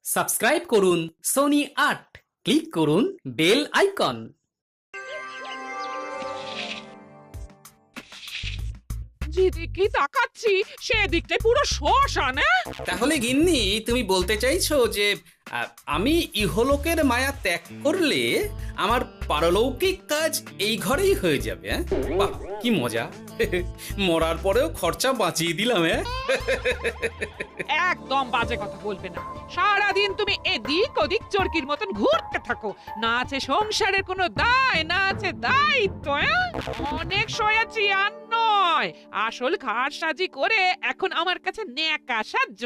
Subscribe করুন Sony ৮, click করুন bell icon. যেদিকে তাকাচ্ছি সেদিকটাই পুরো শ্মশান। তাহলে গিন্নি তুমি বলতে চাইছো যে আমি ইহলোকের মায়া ত্যাগ করলে আমার পারলৌকিক কাজ এই ঘরেই হয়ে যাবে? বাহ, কি মজা! মরার পরেও খরচা বাঁচিয়ে দিলাম। একদম বাজে কথা বলবে না। সারাদিন তুমি এদিক ওদিক চরকির মতন ঘুরতে থাকো, না আছে সংসারের কোনো দায়, না আছে দায়িত্ব। অনেক সয়াছি আর নয়, আসল ঘাট সাজি করে এখন আমার কাছে ন্যাকা সাহায্য।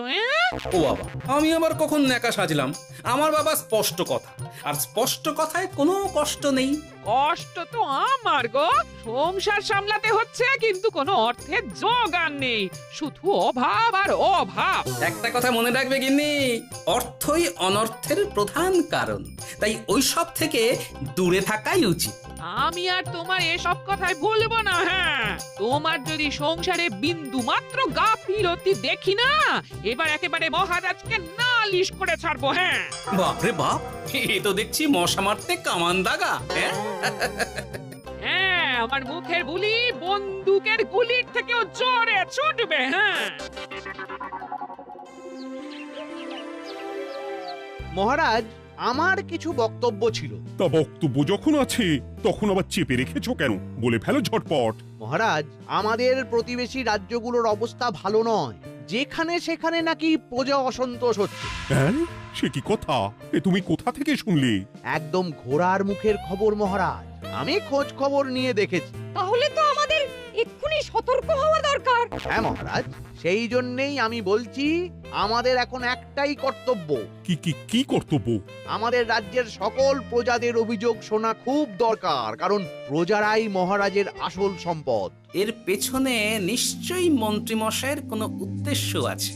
ও বাবা, আমি আবার কখন ন্যাকা সাজলাম? আমার বাবা স্পষ্ট কথা, আর স্পষ্ট কথায় কোনো কষ্ট নেই। কষ্ট তো আমার গো, সংসার সামলাতে হচ্ছে কিন্তু কোনো অর্থের জোগান নেই, শুধু অভাব আর অভাব। একটা কথা মনে রাখবে গিন্নি, অর্থই অনর্থের প্রধান কারণ, তাই ওই সব থেকে দূরে থাকাই উচিত। আমি আর তোমার এসব কথাই বলবো না। তোমার যদি সংসারে বিন্দু মাত্র গাফিলতি দেখি না, এবার একেবারে মহারাজকে নালিশ করে ছাড়বো। বাপরে বাপ, এ তো দেখছি মশা মারতে কামান দাগা। আমার মুখের বুলি বন্দুকের গুলির থেকেও জোরে ছুটবে। মহারাজ, আমার কিছু বক্তব্য ছিল। তা বক্তব্য যখন আছে তখন আবার চেপে রেখেছো কেন? বলে ফেলো ঝটপট। মহারাজ, আমাদের প্রতিবেশী রাজ্যগুলোর অবস্থা ভালো নয়, যেখানে সেখানে নাকি প্রজা অসন্তোষ হচ্ছে। হ্যাঁ, সে কি কথা? এ তুমি কোথা থেকে শুনলে? একদম ঘোড়ার মুখের খবর মহারাজ, আমি খোঁজ খবর নিয়ে দেখেছি। তাহলে তো আমাদের এক্ষুনি সতর্ক হওয়া দরকার। হ্যাঁ মহারাজ, সেই জন্যেই আমি বলছি আমাদের এখন একটাই কর্তব্য। কি কি কি কর্তব্য? আমাদের রাজ্যের সকল প্রজাদের অভিযোগ শোনা খুব দরকার, কারণ প্রজারাই মহারাজের আসল সম্পদ। এর পেছনে নিশ্চয়ই মন্ত্রীমশাইয়ের কোনো উদ্দেশ্য আছে।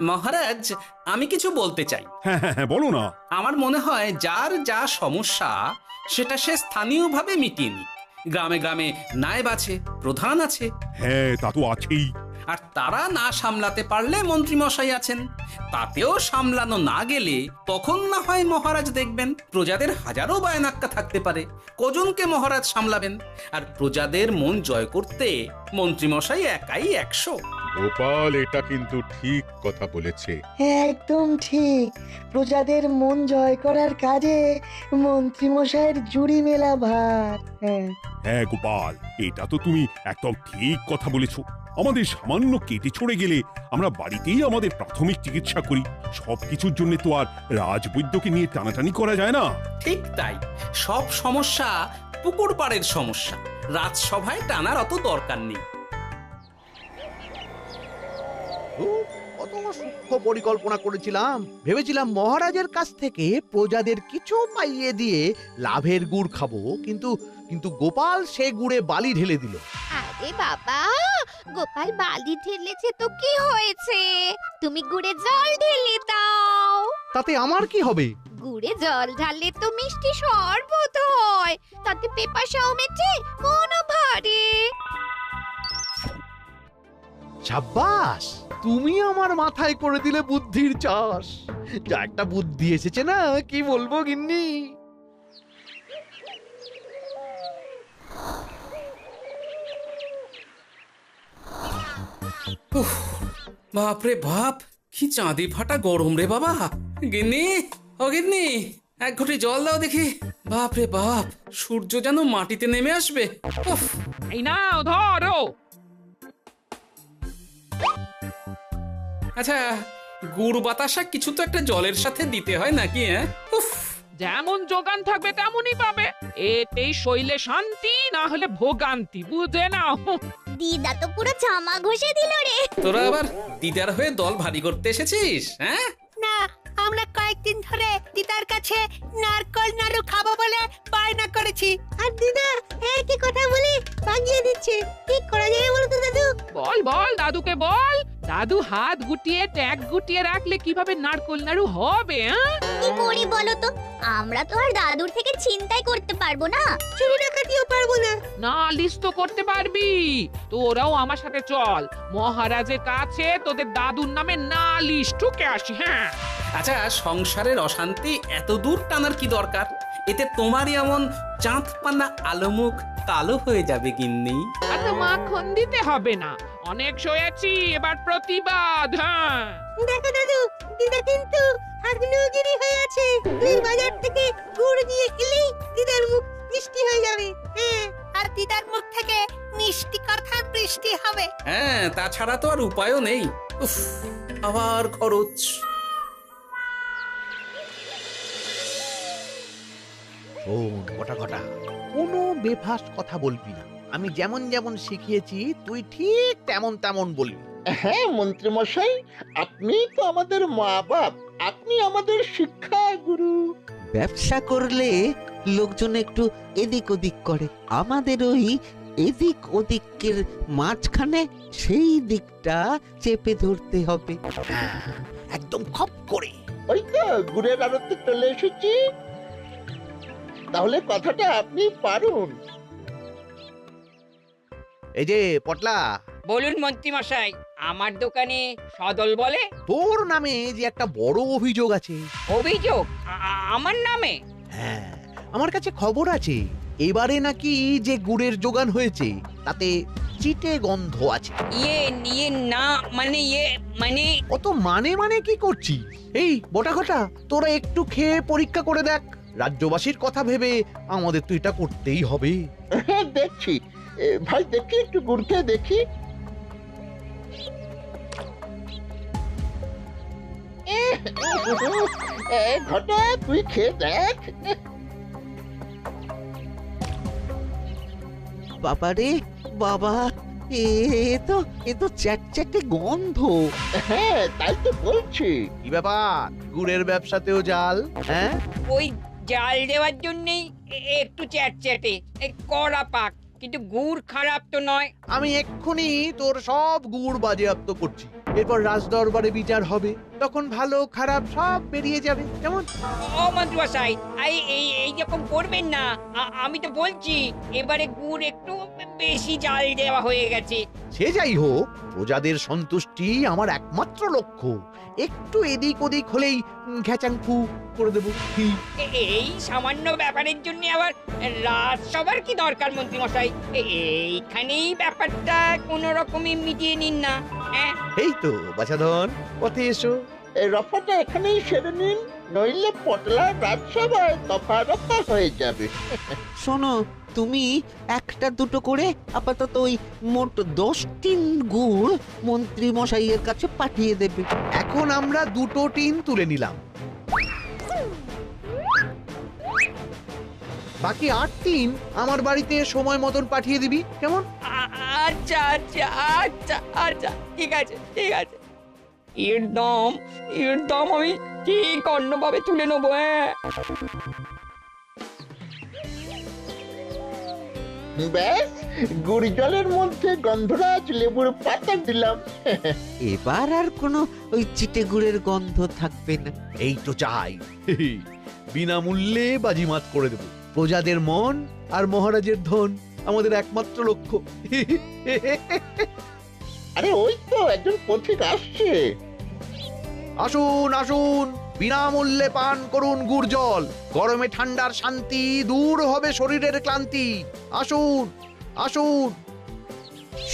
মহারাজ, আমি কিছু বলতে চাই। হ্যাঁ হ্যাঁ হ্যাঁ, বলো না। আমার মনে হয় যার যা সমস্যা সেটা সে স্থানীয়ভাবে মিটিয়ে নিক। গ্রামে গ্রামে নায়েব আছে, প্রধান আছে। হ্যাঁ, তা তো আছেই। আর তারা না সামলাতে পারলে মন্ত্রীমশাই আছেন। তাতেও সামলানো না গেলে তখন না হয় মহারাজ দেখবেন। প্রজাদের হাজারো বায়নাক্কা থাকতে পারে, কজনকে মহারাজ সামলাবেন? আর প্রজাদের মন জয় করতে মন্ত্রীমশাই একাই ১০০। গোপাল এটা কিন্তু ঠিক কথা বলেছে। একদম ঠিক। প্রজাদের মন জয় করার কাজে মন্ত্রীমশাইয়ের জুড়ি মেলা ভার। হ্যাঁ গোপাল, এটা তো তুমি একদম ঠিক কথা বলেছো। আমাদের সামান্য কেটে ছড়ে গেলে আমরা বাড়িতেই আমাদের প্রাথমিক চিকিৎসা করি। সবকিছুর জন্য তো আর রাজবৈদ্যকে নিয়ে টানাটানি করা যায় না। ঠিক তাই, সব সমস্যা পুকুর পাড়ের সমস্যা, রাজসভায় টানার অত দরকার নেই। কত সূক্ষ্ম পরিকল্পনা করেছিলাম। ভেবেছিলাম মহারাজের কাছ থেকে প্রজাদের কিছু পাইয়ে দিয়ে লাভের গুড় খাবো, কিন্তু কিন্তু গোপাল সে গুড়ে বালি ঢেলে দিল। আরে বাবা, গোপাল বালি ঢেলেছে তো কি হয়েছে? তুমি গুড়ে জল ঢেলে দাও। তাতে আমার কি হবে? গুড়ে জল ঢাললে তো মিষ্টি শরবত হয়, তাতে পেপাসাও মেটে, মনও ভরে। সাব্বাস, তুমি আমার মাথায় করে দিলে বুদ্ধির চাষ। যা একটা বুদ্ধি এসেছে না, কি বলবো গিন্নি। বাপরে বাপ, কি চাঁদি ফাটা গরম রে বাবা। গিন্নি, ও গিন্নি, এক ঘটি জল দাও দেখি। বাপরে বাপ, সূর্য যেন মাটিতে নেমে আসবে। উফ। এই নাও ধরো। আচ্ছা, গুড় বাতাসা কিছু তো একটা জলের সাথে দিতে হয় নাকি? উফ। যেমন যোগান থাকবে তেমনই পাবে। এতেই শৈলে শান্তি, না হলে ভোগান্তি, বুঝে নাও। দিদা তো পুরো জামা ঘষে দিল রে। তোরা আবার দিদার হয়ে দল ভারী করতে এসেছিস? হ্যাঁ না, আমরা কয়েকদিন ধরে দিদার কাছে নারকল নাড়ু খাবো বলে বায়না করেছি। আর দিদা একই কথা বলে ভাগিয়ে দিচ্ছে। কি করা যায় বলো তো দাদু? বল বল, দাদুকে বল। দাদু হাত গুটিয়ে ট্যাগ গুটিয়ে রাখলে কিভাবে নারকোল নাড়ু হবে? কি করি বলো তো, আমরা তো আর দাদুর থেকে চিন্তাই করতে পারবো না। চুরি ডাকাতিও পারবো না। নালিশ তো করতে পারবি, তোরাও আমার সাথে চল, মহারাজের কাছে তোদের দাদুর নামে নালিশ ঠুকে আসি। হ্যাঁ, আচ্ছা, সংসারের অশান্তি এত দূর টানার কি দরকার? এতে তোমারই এমন চাঁদপানা আলোমুখ কালো হয়ে যাবে গিন্নি। এত মাখন দিতে হবে না, অনেক সয়েছি, এবার প্রতিবাদ। হ্যাঁ, দেখো দাদু, দিদা কিন্তু আগ্নেয়গিরি হয়ে আছে। তুই বাজার থেকে গুড় নিয়ে এলেই দিদার মুখ মিষ্টি হয়ে যাবে। হ্যাঁ, আর দিদার মুখ থেকে মিষ্টি কথার বৃষ্টি হবে। হ্যাঁ, তাছাড়া তো আর উপায়ও নেই। উফ, আবার খরচ। শোন ঘটা, কোনো বেফাস কথা বলবি না। আমি যেমন যেমন শিখিয়েছি তুই ঠিক তেমন তেমন বলবি। হ্যাঁ মন্ত্রী মশাই, আপনি তো আমাদের মা বাপ, আপনি আমাদের শিক্ষা গুরু। ব্যবসা করলে লোকজন একটু এদিক ওদিক করে, আমাদের ওই এদিক ওদিকের মাঝখানে সেই দিকটা চেপে ধরতে হবে। হ্যাঁ, একদম খপ করে। ওই তো গুড়ের আড়তে চলে এসেছি, তাহলে কথাটা আপনি পারুন। এই যে পটলা, বলুন মন্ত্রী মশাই, আমার দোকানে সদল বলে তোর নামে যে একটা বড় অভিযোগ আছে। অভিযোগ আমার নামে? হ্যাঁ, আমার কাছে খবর আছে এবারে নাকি যে গুড়ের যোগান হয়েছে তাতে চিটে গন্ধ আছে। ইয়ে না মানে অত মানে কি করছিস? এই বটা ঘটা, তোরা একটু খেয়ে পরীক্ষা করে দেখ। রাজ্যবাসীর কথা ভেবে আমাদের তো এটা করতেই হবে। হ্যাঁ দেখছি, ভাই দেখি একটু গুড় খেয়ে দেখি। ঘটা তুই খেয়ে দেখ। বাবারে বাবা, এ তো চ্যাটচ্যাটে গন্ধ। হ্যাঁ তাই তো বলছি। কি ব্যাপার, গুড়ের ব্যবসাতেও জাল? হ্যাঁ, ওই জাল দেওয়ার জন্যই একটু চ্যাটচ্যাটে, কড়া পাক, কিন্তু গুড় খারাপ তো নয়। আমি এক্ষুনি তোর সব গুড় বাজেয়াপ্ত করছি। এরপর রাজদরবারে বিচার হবে, তখন ভালো খারাপ সব বেরিয়ে যাবে। কেমন? ও মন্ত্রী মশাই, এই রকম করবেন না। আমি তো বলছি এবারে গুড় একটু বেশি জাল দেওয়া হয়ে গেছে। সে যাই হোক, প্রজাদের সন্তুষ্টি আমার একমাত্র লক্ষ্য। একটু এদিক ওদিক হলেই ঘ্যাচাংফু করে দেবো। কি এই সামান্য ব্যাপারের জন্য আবার রাজসভার কি দরকার মন্ত্রী মশাই? এইখানেই ব্যাপারটা কোনো রকমে মিটিয়ে নিন না। হ্যাঁ, এই তো বাছাধন, পথে এসো। এই রফাটা এখানেই সেরে নিন, নইলে পটলা রাজসভায় দফা রফা হয়ে যাবে। শোনো, তুমি একটা দুটো করে আপাতত ওই মোট 10 টিন গুড় মন্ত্রী মশাইয়ের কাছে পাঠিয়ে দেবে। এখন আমরা 2 টিন তুলে নিলাম, বাকি 8 টিন আমার বাড়িতে সময় মতন পাঠিয়ে দিবি। কেমন? আচ্ছা আচ্ছা আচ্ছা আচ্ছা, ঠিক আছে ঠিক আছে। এর দাম আমি ঠিক অন্যভাবে তুলে নেবো। হ্যাঁ, ব্যাস, গুড় জলের মধ্যে গন্ধরাজ লেবুর পাতা দিলাম। এবার আর কোনো ওই চিটে গুড়ের গন্ধ থাকবে না। এই তো চাই। বিনামূল্যে বাজিমাত করে দেব। প্রজাদের মন আর মহারাজের ধন আমাদের একমাত্র লক্ষ্য। আরে ওই তো একজন পথিক আসছে। আসুন আসুন, বিনামূল্যে পান করুন গুড় জল। গরমে ঠান্ডার শান্তি, দূর হবে শরীরের ক্লান্তি। আসুন আসুন।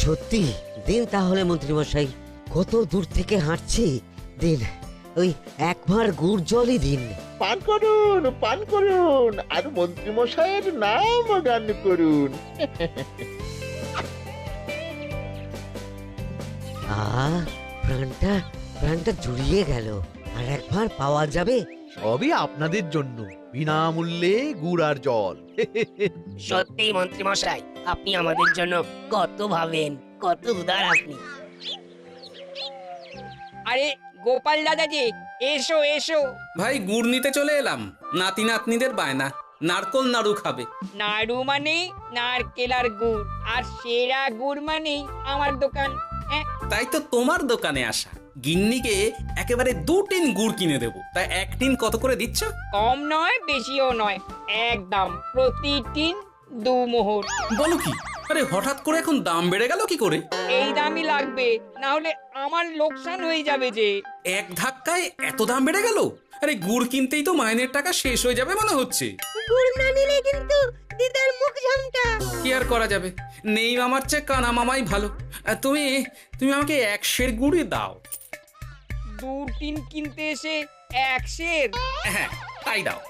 সত্যি দিন তাহলে মন্ত্রীমশাই, কত দূর থেকে হাঁটছি, দিন ওই এক ভাঁড় গুড় জলই দিন। পান করুন, আর মন্ত্রী মশাইয়ের নাম গান করুন। প্রাণটা জুড়িয়ে গেল। আর এক ভাঁড় পাওয়া যাবে? সবই আপনাদের জন্য, বিনামূল্যে গুড় আর জল। সত্যি মন্ত্রী মশাই, আপনি আমাদের জন্য কত ভাবেন, কত উদার আপনি। আরে গোপাল দাদা যে, এসো এসো। ভাই, গুড় নিতে চলে এলাম। নাতি নাতনিদের বায়না, নারকোল নাড়ু খাবে। নাড়ু মানে নারকেল আর গুড়, আর সেরা গুড় মানে আমার দোকান। তাই তো তোমার দোকানে আসা। গিন্নিকে একেবারে 2 টিন গুড় কিনে দেবো, তাই 1 টিন কত করে দিচ্ছ? কম নয় বেশিও নয়, একদম প্রতি টিন 2 মোহর। বলো কি? আরে হঠাৎ করে এখন দাম বেড়ে গেল কি করে? এই দামই লাগবে, না হলে আমার লোকসান হয়ে যাবে যে। এক ধাক্কায় এত দাম বেড়ে গেল? আরে গুড় কিনতেই তো মাইনের টাকা শেষ হয়ে যাবে মনে হচ্ছে। গুড় না নিলে কিন্তু দিদার মুখ ঝামটা। কি আর করা যাবে, নেই মামার চেয়ে কানা মামাই ভালো। তুমি তুমি আমাকে 1 সের গুড়ই দাও। 2 টিন কিনতে এসে 1 সের? হ্যাঁ, তাই দাও।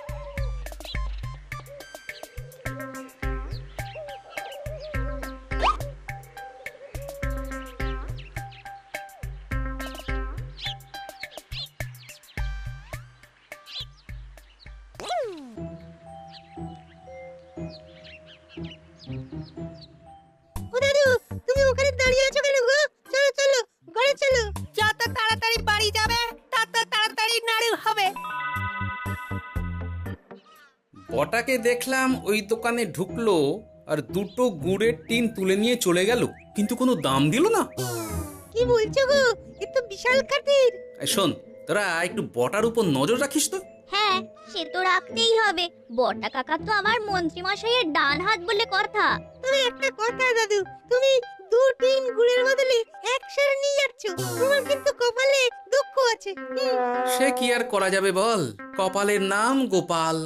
ও দাদু, তুমি ওখানে দাঁড়িয়ে আছো কেন গো? চলো চলো, ঘরে চলো। যত তাড়াতাড়ি বাড়ি যাবে তত তাড়াতাড়ি নাড়ু হবে। বটাকে দেখলাম ওই দোকানে ঢুকলো আর 2টো গুড়ের টিন তুলে নিয়ে চলে গেল, কিন্তু কোনো দাম দিল না। কি বলছো গো? এ তো বিশাল খাতির। এই শোন, তোরা একটু বটার উপর নজর রাখিস তো। হ্যাঁ, সে তো রাখতেই হবে। বটা কাকা তো আমার মন্ত্রী মশাইয়ের ডান হাত বলে কথা। তবে একটা কথা দাদু, তুমি 2 টিন গুড়ের বদলে 1 সের নিয়ে যাচ্ছ। তোমার কিন্তু কপালে দুঃখ আছে। সে কি আর করা যাবে বল, কপালের নাম গোপাল।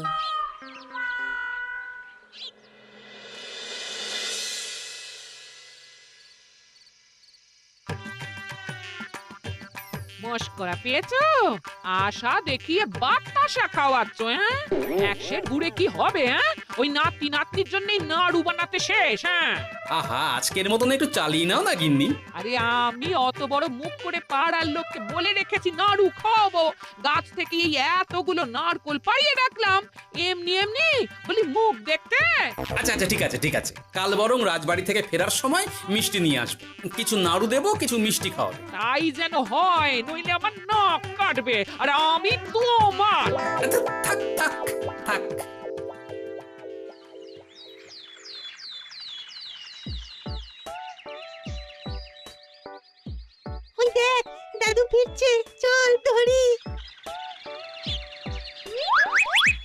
মস্করা পেয়েছো? আশা দেখিয়ে বাতাসা খাওয়াচ্ছ, হ্যাঁ? 1 সের গুড়ে কি হবে, হ্যাঁ? ওই নাতি নাতনির জন্যই নাড়ু বানাতে শেষ, হ্যাঁ? আহা, আজকের মতন একটু চালিয়ে নাও না গিন্নি। আরে আমি অত বড় মুখ করে পাড়ার লোককে বলে রেখেছি নাড়ু খাওয়াবো, গাছ থেকে এই এতগুলো নারকোল পাড়িয়ে রাখলাম, এমনি এমনি বলি মুখ দেখতে। আচ্ছা আচ্ছা, ঠিক আছে ঠিক আছে, কাল বরং রাজবাড়ি থেকে ফেরার সময় মিষ্টি নিয়ে আসবো। কিছু নাড়ু দেবো, কিছু মিষ্টি খাওয়াবো। তাই যেন হয়, নইলে আমার নাক কাটবে আর আমি তোমার। আচ্ছা, থাক থাক থাক। ওই দেখ, দাদু ফিরছে, চল ধরি।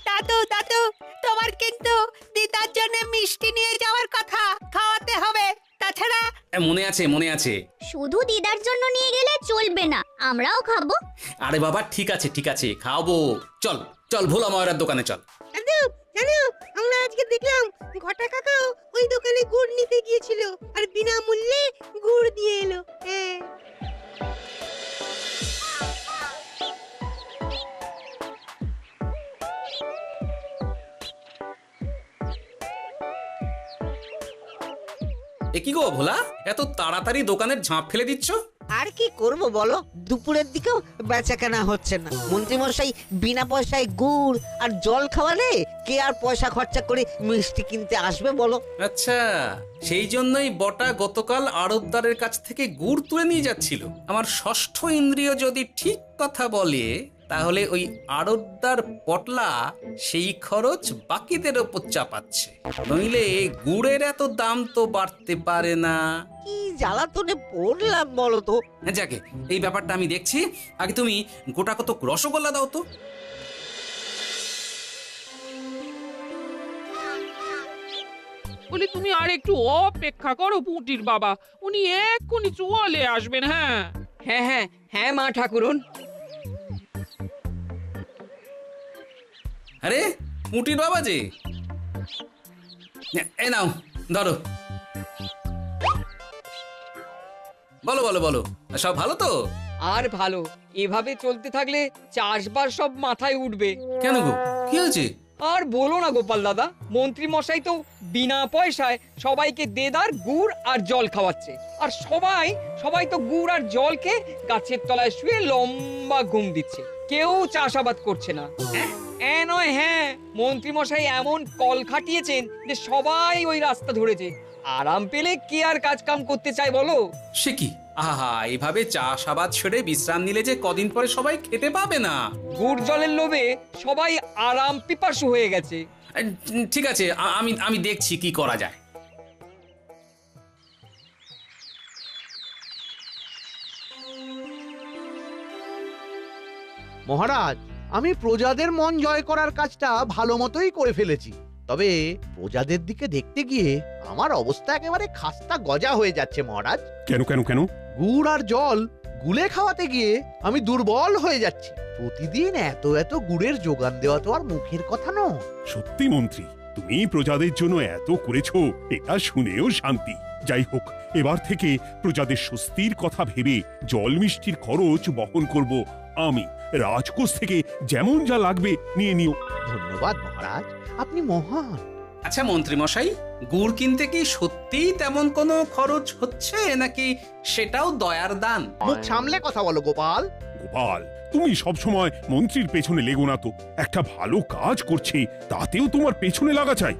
দাদু দাদু, তোমার কিন্তু দিদার জন্য মিষ্টি নিয়ে যাওয়ার কথা, খাওয়াতে হবে, তাছাড়া। মনে আছে মনে আছে। শুধু দিদার জন্য নিয়ে গেলে চলবে না, আমরাও খাবো। আরে বাবা, ঠিক আছে ঠিক আছে, খাওয়াবো। চল চল, ভোলা ময়রার দোকানে চল। দাদু জানো, আমরা আজকে দেখলাম ঘটা কাকাও ওই দোকানে গুড় নিতে গিয়েছিল আর বিনামূল্যে গুড় দিয়ে এলো। হ্যাঁ, এ কি গো ভোলা, এত তাড়াতাড়ি দোকানের ঝাঁপ ফেলে দিচ্ছ? আর কি করব বলো, দুপুরের দিকেও বেচা কেনা হচ্ছে না। মন্ত্রীমশাই বিনা পয়সায় গুড় আর জল খাওয়ালে কে আর পয়সা খরচা করে মিষ্টি কিনতে আসবে বলো? আচ্ছা, সেই জন্যই বটা গতকাল আড়তদারের কাছ থেকে গুড় তুলে নিয়ে যাচ্ছিল। আমার ষষ্ঠ ইন্দ্রিয় যদি ঠিক কথা বলে, তাহলে ওই আড়তদার পটলা সেই খরচ বাকিদের ওপর চাপাচ্ছে। নইলে গুড়ের এত দাম তো বাড়তে পারে না। কি জ্বালাতনে পড়লাম বলো তো। যাকে, এই ব্যাপারটা আমি দেখছি। আগে তুমি গোটা কত রসগোল্লা দাও তো। বলি তুমি আর একটু অপেক্ষা করো পুটির বাবা, উনি এক্ষুনি চলে আসবেন। হ্যাঁ হ্যাঁ হ্যাঁ হ্যাঁ মা ঠাকুরন। আরে পুটির বাবা যে, এ নাও ধরো। বলো বলো বলো, সব ভালো তো? আর ভালো, এভাবে চলতে থাকলে চাষবাস সব মাথায় উঠবে। কেন গো, কি হয়েছে? আর বলো না গোপাল দাদা, মন্ত্রী মশাই তো বিনা পয়সায় সবাইকে দেদার গুড় আর জল খাওয়াচ্ছে। আর সবাই সবাই তো গুড় আর জলকে গাছের তলায় শুয়ে লম্বা ঘুম দিচ্ছে, কেউ চাষাবাদ করছে না। নয়, হ্যাঁ, মন্ত্রী মশাই এমন কল খাটিয়েছেন যে সবাই ওই রাস্তা ধরেছে। আরাম পেলে কে আর কাজ কাম করতে চায় বলো? সে কি, আহা, এভাবে চাষাবাদ ছেড়ে বিশ্রাম নিলে যে কদিন পরে সবাই খেতে পাবে না। গুড় জলের লোভে সবাই আরাম পিপাসু হয়ে গেছে। ঠিক আছে, আমি দেখছি কি করা যায়। মহারাজ, আমি প্রজাদের মন জয় করার কাজটা ভালো মতোই করে ফেলেছি, তবে প্রজাদের দিকে দেখতে গিয়ে আমার অবস্থা একেবারে খাস্তা গজা হয়ে যাচ্ছে মহারাজ। কেন কেন কেন? গুড় আর জল গুলে খাওয়াতে গিয়ে আমি দুর্বল হয়ে যাচ্ছি। প্রতিদিন এত এত গুড়ের যোগান দেওয়া তো আর মুখের কথা নয়। সত্যি মন্ত্রী, তুমি প্রজাদের জন্য এত করেছো, এটা শুনেও শান্তি। যাই হোক, এবার থেকে প্রজাদের স্বস্তির কথা ভেবে জল মিষ্টির খরচ বহন করব আমি। রাজকোষ থেকে যেমন যা লাগবে নিয়ে নিও। ধন্যবাদ মহারাজ, আপনি মহান। আচ্ছা মন্ত্রী মশাই, গুড় কিনতে কি সত্যিই তেমন কোনো খরচ হচ্ছে নাকি সেটাও দয়ার দান? মুখ সামলে কথা বলো গোপাল। গোপাল, তুমি সবসময় মন্ত্রীর পেছনে লেগো না তো। একটা ভালো কাজ করছে তাতেও তোমার পেছনে লাগা চাই।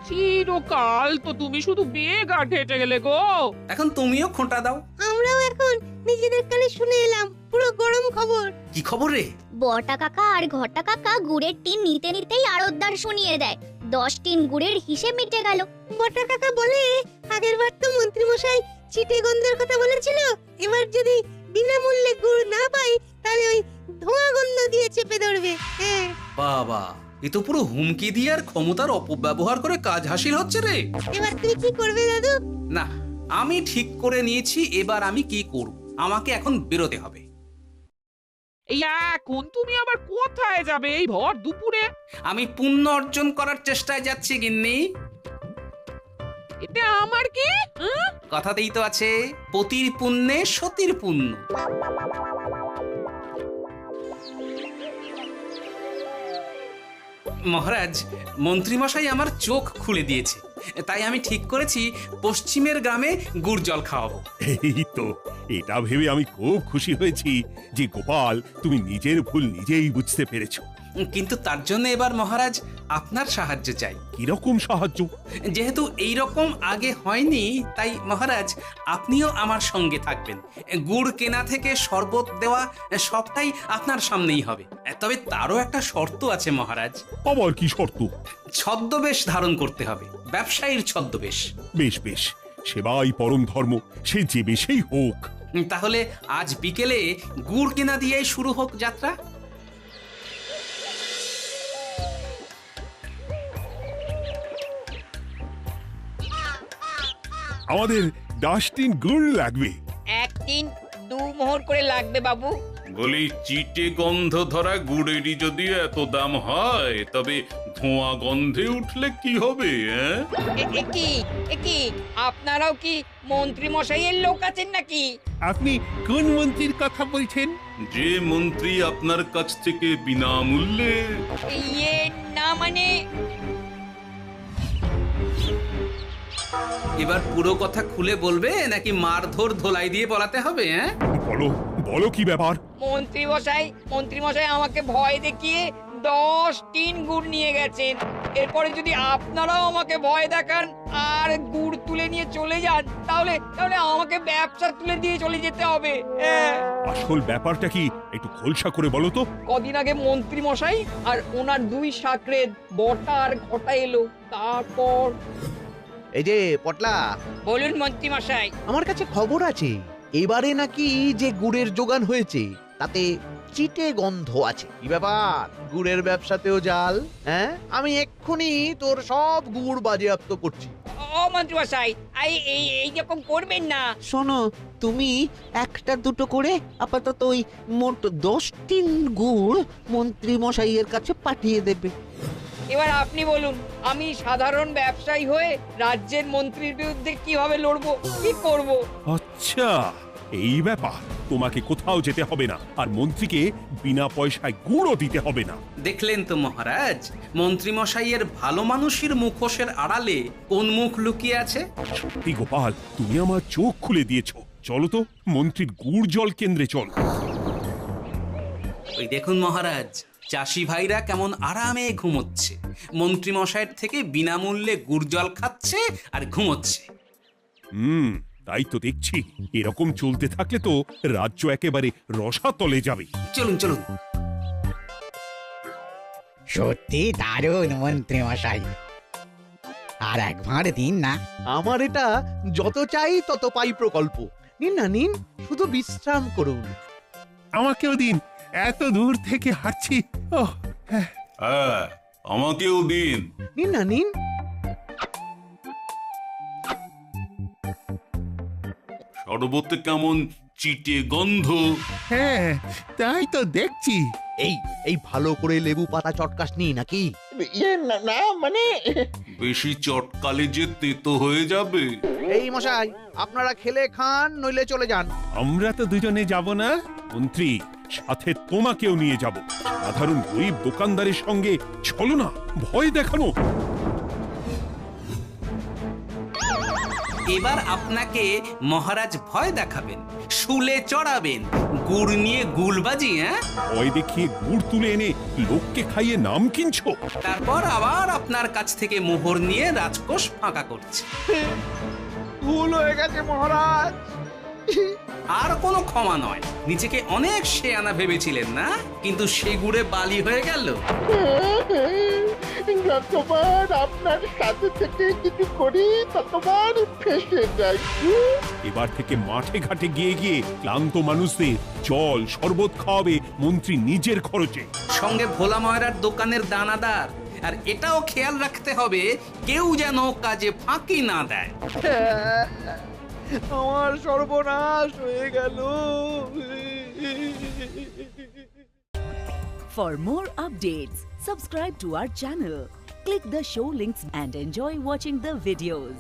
চিরকাল তো তুমি শুধু বেগার হেঁটে গেলে গো। এখন তুমিও খোঁটা দাও। আমরাও এখন নিজেদের কানে শুনে এলাম পুরো গরম খবর। কি খবর রে? বটা কাকা আর ঘটা কাকা গুড়ের টিন নিতে নিতেই আড়তদার শুনিয়ে দেয় 10 টিন গুড়ের হিসেব মিটে গেল। বটা কাকা বলে, আগের বার তো মন্ত্রী মশাই চিটে গন্ধের কথা বলেছিল, এবার যদি বিনামূল্যে গুড় না পাই তাহলে ওই ধোঁয়া গন্ধ দিয়ে চেপে ধরবে। হ্যাঁ বাবা, এ তো পুরো হুমকি দিয়ে আর ক্ষমতার অপব্যবহার করে কাজ হাসিল হচ্ছে রে। এবার তুই কি করবে দাদু? না, আমি ঠিক করে নিয়েছি এবার আমি কি করব। আমাকে এখন বেরোতে হবে। এই এখন তুমি আবার কোথায় যাবে এই ভর দুপুরে? আমি পুণ্য অর্জন করার চেষ্টায় যাচ্ছি গিন্নি। এটা আমার কি? কথাতেই তো আছে, পতির পুণ্যে সতীর পুণ্য। মহারাজ, মন্ত্রীমশাই আমার চোখ খুলে দিয়েছে, তাই আমি ঠিক করেছি পশ্চিমের গ্রামে গুড় জল খাওয়াবো। এই তো, এটা ভেবে আমি খুব খুশি হয়েছি যে গোপাল, তুমি নিজের ভুল নিজেই বুঝতে পেরেছো। কিন্তু তার জন্য এবার মহারাজ আপনার সাহায্য চাই। কিরকম সাহায্য? যেহেতু এই রকম আগে হয়নি, তাই মহারাজ আপনিও আমার সঙ্গে থাকবেন। গুড় কেনা থেকে শরবত দেওয়া সবটাই আপনার সামনেই হবে। তবে তারও একটা শর্ত আছে মহারাজ। আবার কি শর্ত? ছদ্মবেশ ধারণ করতে হবে, ব্যবসায়ীর ছদ্মবেশ। বেশ বেশ, সেবাই পরম ধর্ম, সে যে বেশেই হোক। তাহলে আজ বিকেলে গুড় কেনা দিয়েই শুরু হোক যাত্রা। আমাদের 10 টিন গুড় লাগবে। 1 টিন 2 মোহর করে লাগবে বাবু। বলি, চিটে গন্ধ ধরা গুড়েরই যদি এত দাম হয়, তবে ধোঁয়া গন্ধে উঠলে কি হবে? কি আপনারাও কি মন্ত্রী মশাইয়ের লোক আছেন নাকি? আপনি কোন মন্ত্রীর কথা বলছেন? যে মন্ত্রী আপনার কাছ থেকে বিনামূল্যে। ইয়ে না মানে, এবার পুরো কথা খুলে বলবে নাকি মারধর ধোলাই দিয়ে বলাতে হবে? বলো বলো, কি ব্যাপার? মন্ত্রী মশাই আমাকে ভয় দেখিয়ে 10 টিন গুড় নিয়ে গেছেন। এরপরে যদি আপনারাও আমাকে ভয় দেখান আর গুড় তুলে নিয়ে চলে যান, তাহলে আমাকে ব্যবসা তুলে দিয়ে চলে যেতে হবে। আসল ব্যাপারটা কি একটু খোলসা করে বলো তো। কদিন আগে মন্ত্রী মশাই আর ওনার 2 সাকরেদ বটা আর ঘটা এলো, তারপর। এই যে পটলা, বলুন মন্ত্রী মশাই। আমার কাছে খবর আছে, এবারে নাকি যে গুড়ের যোগান হয়েছে তাতে চিটে গন্ধ আছে। কি ব্যাপার, গুড়ের ব্যবসাতেও জাল? হ্যাঁ, আমি এক্ষুনি তোর সব গুড় বাজেয়াপ্ত করছি। ও মন্ত্রী মশাই, এই রকম করবেন না। শোনো, তুমি 1-2 করে আপাতত ওই মোট 10 টিন গুড় মন্ত্রী মশাইয়ের কাছে পাঠিয়ে দেবে। এবার আপনি বলুন, আমি সাধারণ ব্যবসায়ী হয়ে রাজ্যের মন্ত্রীর বিরুদ্ধে কিভাবে লড়বো, কি করব? আচ্ছা, এই ব্যাপার। তোমাকে কোথাও যেতে হবে না, আর মন্ত্রীকে বিনা পয়সায় গুড়ও দিতে হবে না। দেখলেন তো মহারাজ, মন্ত্রী মশাইয়ের ভালো মানুষের মুখোশের আড়ালে কোন মুখ লুকিয়ে আছে। সত্যি গোপাল, তুমি আমার চোখ খুলে দিয়েছো। চলো তো মন্ত্রীর গুড় জল কেন্দ্রে চলো। ওই দেখুন মহারাজ, চাষি ভাইরা কেমন আরামে ঘুমোচ্ছে, মন্ত্রী মশাইয়ের থেকে বিনামূল্যে গুড় জল খাচ্ছে আর ঘুমোচ্ছে। তাই তো দেখছি। এরকম চলতে থাকলে তো রাজ্য একেবারে রসাতলে যাবে। চলুন চলুন। সত্যি দারুণ মন্ত্রী মশাই, আর একবার দিন না। আমার এটা যত চাই তত পাই প্রকল্প। নিন না নিন, শুধু বিশ্রাম করুন। আমাকেও দিন, এত দূর থেকে হাঁটছি। ওহ, হ্যাঁ। হ্যাঁ, আমাকেও দিন। নিন না নিন। শরবতে কেমন চিটে গন্ধ। হ্যাঁ, তাই তো দেখছি। এই ভালো করে লেবু পাতা চটকাসনি নাকি? না মানে বেশি চটকালে যে তেতো হয়ে যাবে। এই মশাই, আপনারা খেলে খান, নইলে চলে যান। আমরা তো দুজনে যাব না মন্ত্রী, সাথে তোমাকেও নিয়ে যাব। সাধারণ গরিব দোকানদারের সঙ্গে চলো না, ভয় দেখানো। এবার আপনাকে মহারাজ ভয় দেখাবেন, শুলে চড়াবেন, গুড় নিয়ে গুলবাজি। হ্যাঁ, ভয় দেখিয়ে গুড় তুলে এনে লোককে খাইয়ে নাম কিনছো। তারপর আবার আপনার কাছ থেকে মোহর নিয়ে রাজকোষ ফাঁকা করছে। ভুল হয়ে গেছে মহারাজ। আর কোনো ক্ষমা নয়। নিজেকে অনেক শেয়ানা ভেবেছিলেন না, কিন্তু সে গুড়ে বালি হয়ে গেল। যতবার আপনার সাথে থেকে কিছু করি ততবার ফেসে যাই। এবার থেকে মাঠে ঘাটে গিয়ে গিয়ে ক্লান্ত মানুষদের জল শরবত খাওয়াবে মন্ত্রী নিজের খরচে, সঙ্গে ভোলা ময়রার দোকানের দানাদার। আর এটাও খেয়াল রাখতে হবে, কেউ যেন কাজে ফাঁকি না দেয়। আমার সর্বনাশ হয়ে গেল। For more updates, subscribe to our channel, click the show links and enjoy watching the videos.